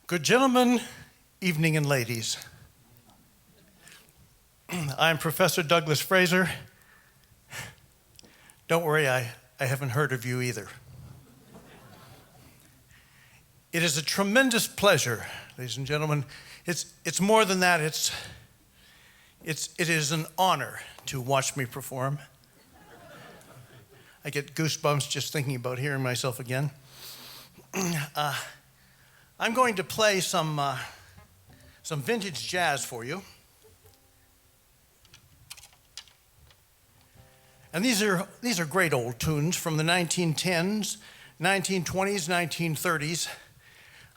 Good gentlemen, evening and ladies. I'm Professor Douglas Fraser. Don't worry, I haven't heard of you either. It is a tremendous pleasure, ladies and gentlemen. It's more than that, it is an honor to watch me perform. I get goosebumps just thinking about hearing myself again. I'm going to play some vintage jazz for you. And these are great old tunes from the 1910s, 1920s, 1930s.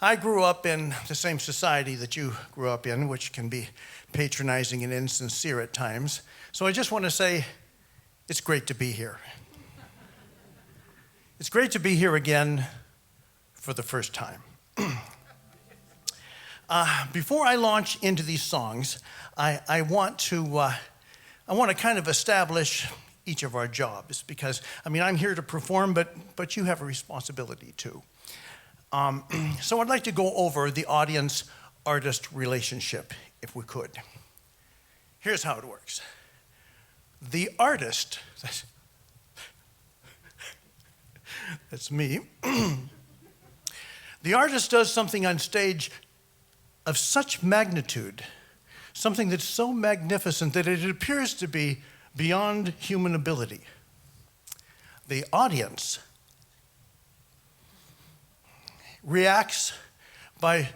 I grew up in the same society that you grew up in, which can be patronizing and insincere at times. So I just want to say it's great to be here. It's great to be here again for the first time. Before I launch into these songs, I want to kind of establish each of our jobs because, I'm here to perform, but you have a responsibility too. So I'd like to go over the audience-artist relationship, if we could. Here's how it works. The artist, that's me, the artist does something on stage of such magnitude, something that's so magnificent that it appears to be beyond human ability. The audience reacts by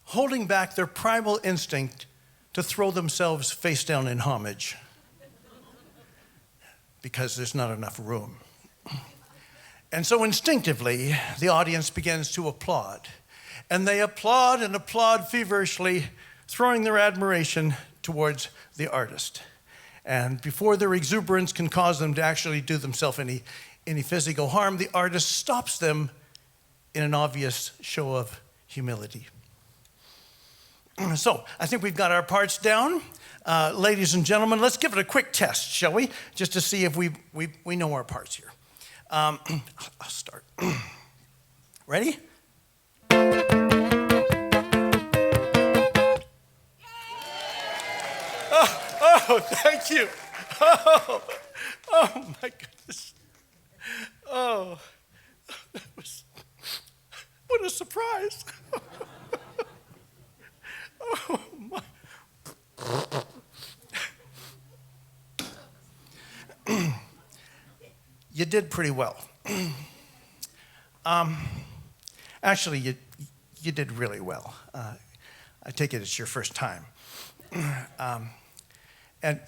holding back their primal instinct to throw themselves face down in homage because there's not enough room. And so instinctively, the audience begins to applaud. And they applaud and applaud feverishly, throwing their admiration towards the artist. And before their exuberance can cause them to actually do themselves any physical harm, the artist stops them in an obvious show of humility. So, I think we've got our parts down. Ladies and gentlemen, let's give it a quick test, shall we? Just to see if we know our parts here. I'll start. Ready? Oh, thank you. Oh, my goodness. Oh, what a surprise. Oh, my. You did pretty well. Actually, you did really well. I take it it's your first time. And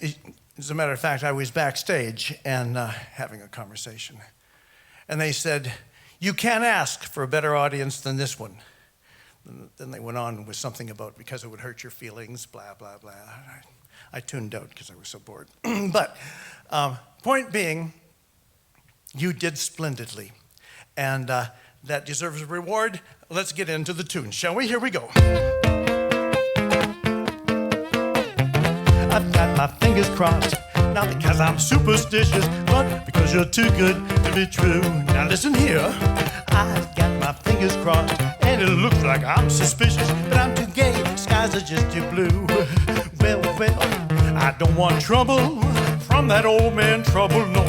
as a matter of fact, I was backstage and having a conversation. And they said, "You can't ask for a better audience than this one." Then they went on with something about because it would hurt your feelings, blah, blah, blah. I tuned out because I was so bored. But point being, you did splendidly. And that deserves a reward. Let's get into the tune, shall we? Here we go. I've got my fingers crossed, not because I'm superstitious, but because you're too good to be true. Now listen here, I've got my fingers crossed, and it looks like I'm suspicious, but I'm too gay, skies are just too blue. Well, I don't want trouble from that old man trouble, no.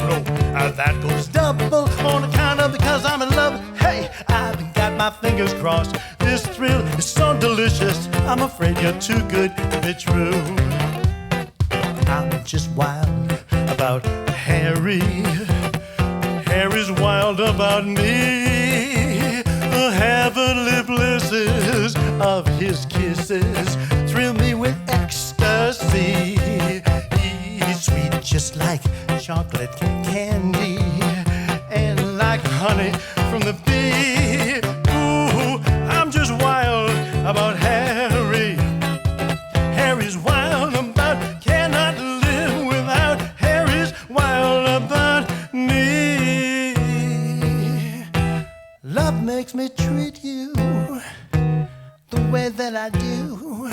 That goes double on account of because I'm in love. Hey, I've got my fingers crossed, this thrill is so delicious, I'm afraid you're too good to be true. I'm just wild about Harry. Harry's wild about me. The heavenly blisses of his kisses thrill me with ecstasy. He's sweet just like chocolate candy and like honey from the bee. Ooh, I'm just wild about Harry. Harry's wild about cannot live without Harry's wild about me. Love makes me treat you the way that I do.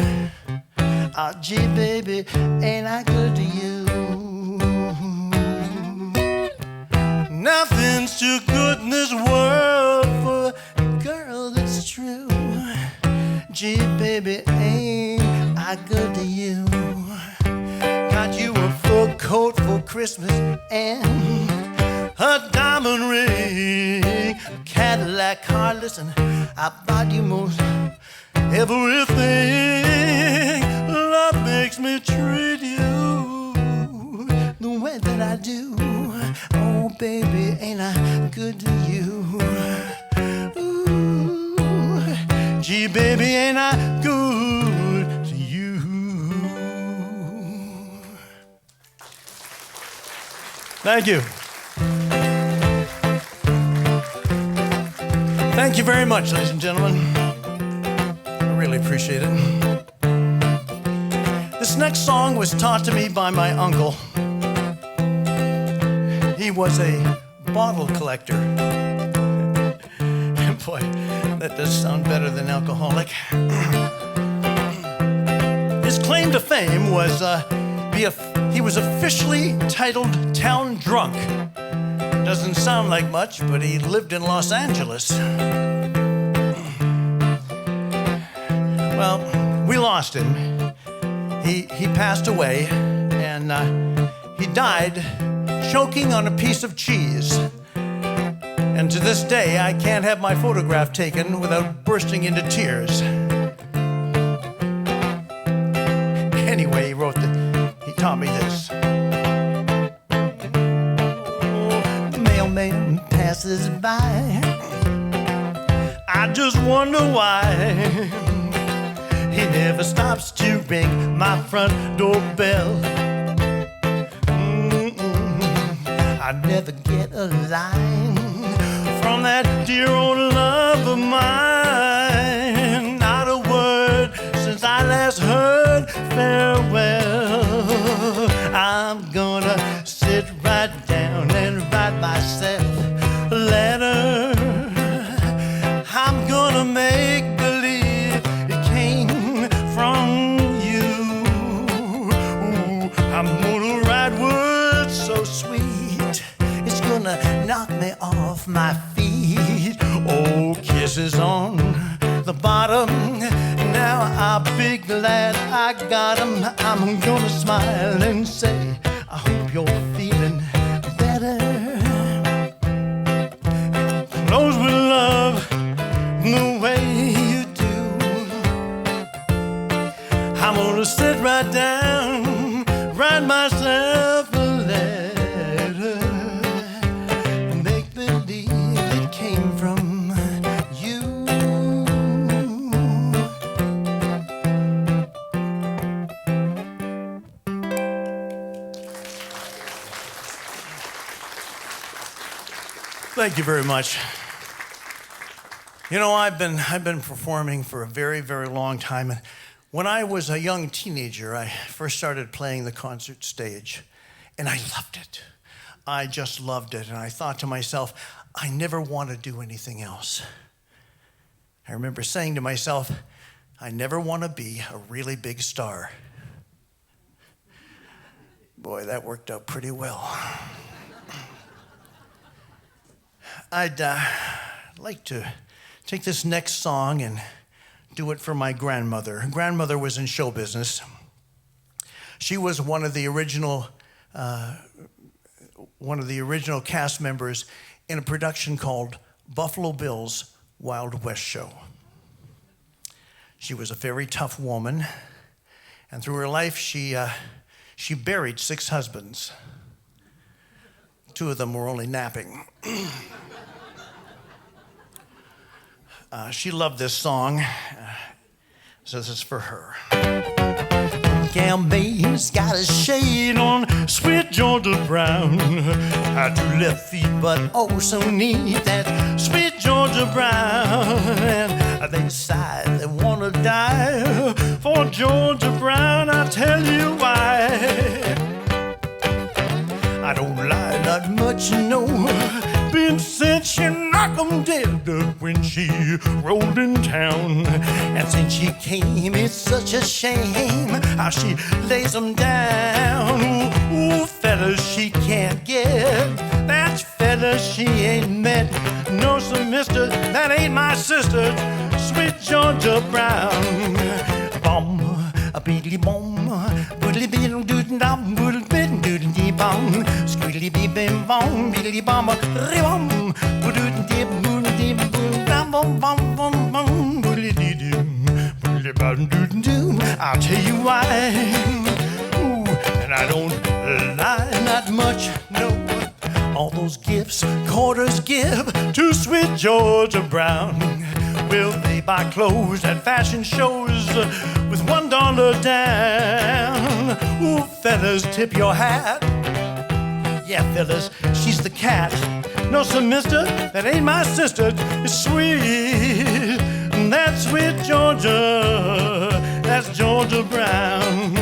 Oh, gee, baby, ain't I good to you? Nothing's too good in this world for a girl that's true. Gee, baby, ain't I good to you? Got you a fur coat for Christmas and a diamond ring, Cadillac car. Listen, I bought you most everything. Love makes me treat you the way that I do. Oh, baby, ain't I good to you? Ooh, gee, baby, ain't I good to you? Thank you. Thank you very much, ladies and gentlemen. I really appreciate it. This next song was taught to me by my uncle. He was a bottle collector. Boy, that does sound better than alcoholic. His claim to fame was he was officially titled Town Drunk. Doesn't sound like much, but he lived in Los Angeles. Well, we lost him. He passed away, and he died choking on a piece of cheese. And to this day, I can't have my photograph taken without bursting into tears. Anyway, he taught me this. Man passes by, I just wonder why he never stops to ring my front doorbell. I never get a line from that dear old love of mine. Not a word since I last heard farewell. I'm gonna sit right down and write myself a letter. I'm gonna make believe it came from you. Ooh, I'm gonna write words so sweet, it's gonna knock me off my feet. Oh, kisses on the bottom, now I'll be glad I got 'em. I'm gonna smile and say, I hope you're feeling better. Close with love the way you do. I'm gonna sit right down, write myself a letter, and make believe it came from you. Thank you very much. You know, I've been performing for a very, very long time. And when I was a young teenager, I first started playing the concert stage, and I loved it. I just loved it, and I thought to myself, I never want to do anything else. I remember saying to myself, I never want to be a really big star. Boy, that worked out pretty well. I'd like to take this next song and do it for my grandmother. Her grandmother was in show business. She was one of the original cast members in a production called Buffalo Bill's Wild West Show. She was a very tough woman, and through her life, she buried 6 husbands. 2 of them were only napping. She loved this song, so this is for her. Gal May's got a shade on sweet Georgia brown. Had 2 left feet, but oh so neat, that sweet Georgia brown. And they decide they wanna die for Georgia Brown. I'll tell you why. I don't lie, not much, no. Been said she knocked 'em dead when she rolled in town. And since she came, it's such a shame how she lays 'em down. Ooh, fellas she can't get, that's fellas she ain't met. No, sir, mister, that ain't my sister, sweet Georgia Brown. Bom, a beedly bom, boodly beedle doodle dum, boodle bidden doodle dee bom, squeedly bee bim bom, beedly bom, ribom, boodle dee boodle dee boodle dum bom bom bom bom, boodly dee doom, boodly bum doodle doom. I'll tell you why. Ooh, and I don't lie, not much, no. All those gifts quarters give to sweet Georgia Brown. Will they buy clothes at fashion shows with $1 down? Ooh, fellas, tip your hat. Yeah, fellas, she's the cat. No, sir, mister, that ain't my sister. It's sweet, that's sweet Georgia. That's Georgia Brown.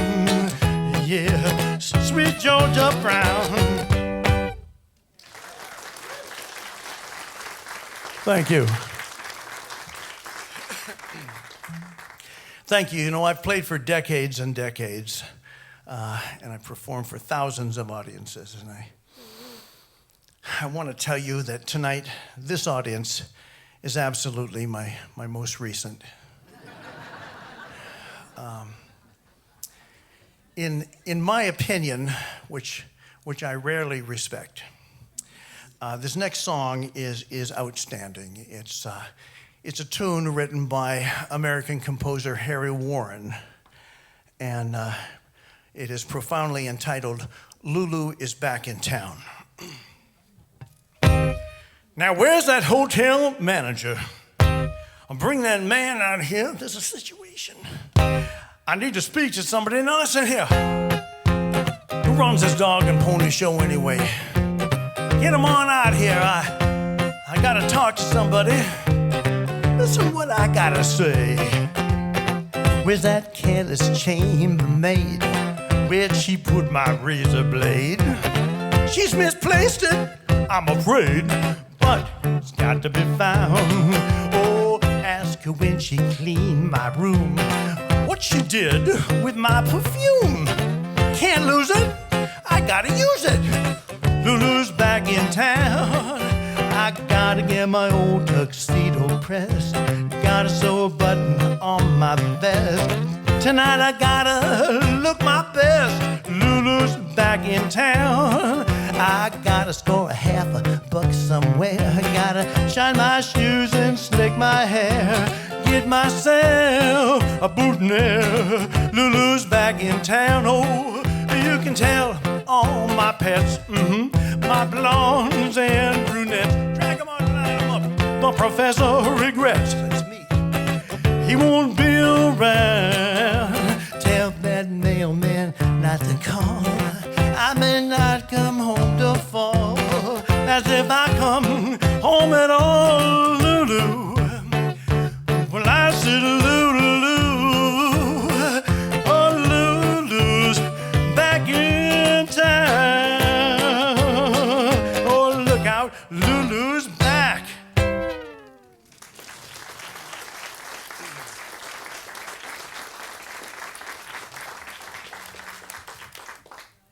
Yeah, sweet Georgia Brown. Thank you. Thank you. You know, I've played for decades and decades, and I've performed for thousands of audiences, and I want to tell you that tonight, this audience is absolutely my most recent. In my opinion, which I rarely respect, this next song is outstanding. It's a tune written by American composer Harry Warren, and it is profoundly entitled, Lulu is Back in Town. Now, where's that hotel manager? I'll bring that man out here. There's a situation. I need to speak to somebody. Now, listen here. Who runs this dog and pony show anyway? Get him on out here. I gotta talk to somebody. Listen what I gotta say. Where's that careless chambermaid? Where'd she put my razor blade? She's misplaced it, I'm afraid, but it's got to be found. Oh, ask her when she cleaned my room what she did with my perfume. Can't lose it, I gotta use it. Lulu's back in town. I gotta get my old tuxedo pressed. Gotta sew a button on my vest. Tonight I gotta look my best. Lulu's back in town. I gotta score a $50 somewhere. I gotta shine my shoes and slick my hair. Get myself a boutonniere. Lulu's back in town. Oh, you can tell all my pets, my blondes and brunettes. Drag them on, line them up. The professor regrets. That's me. He won't be around. Tell that mailman not to call. I may not come home to fall. As if I come home at all, Lulu. Well, I said Lulu. Oh, Lulu's back in town. Oh, look out, Lulu's back.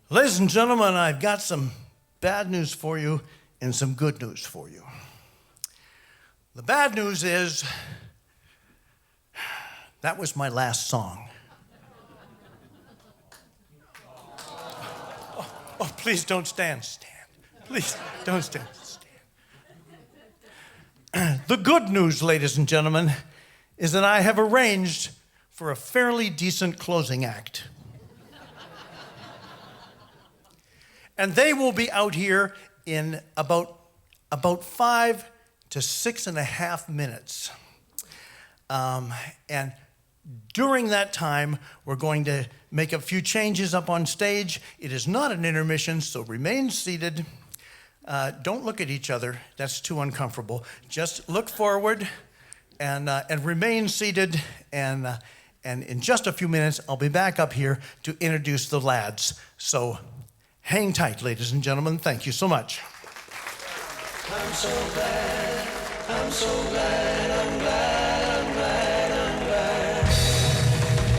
Ladies and gentlemen, I've got some bad news for you and some good news for you. The bad news is that was my last song. Oh, please don't stand. Please don't stand. The good news, ladies and gentlemen, is that I have arranged for a fairly decent closing act. And they will be out here in about 5 to 6.5 minutes. And during that time, we're going to make a few changes up on stage. It is not an intermission, so remain seated. Don't look at each other. That's too uncomfortable. Just look forward and remain seated. And in just a few minutes, I'll be back up here to introduce the lads. So hang tight, ladies and gentlemen. Thank you so much. I'm so glad, I'm glad.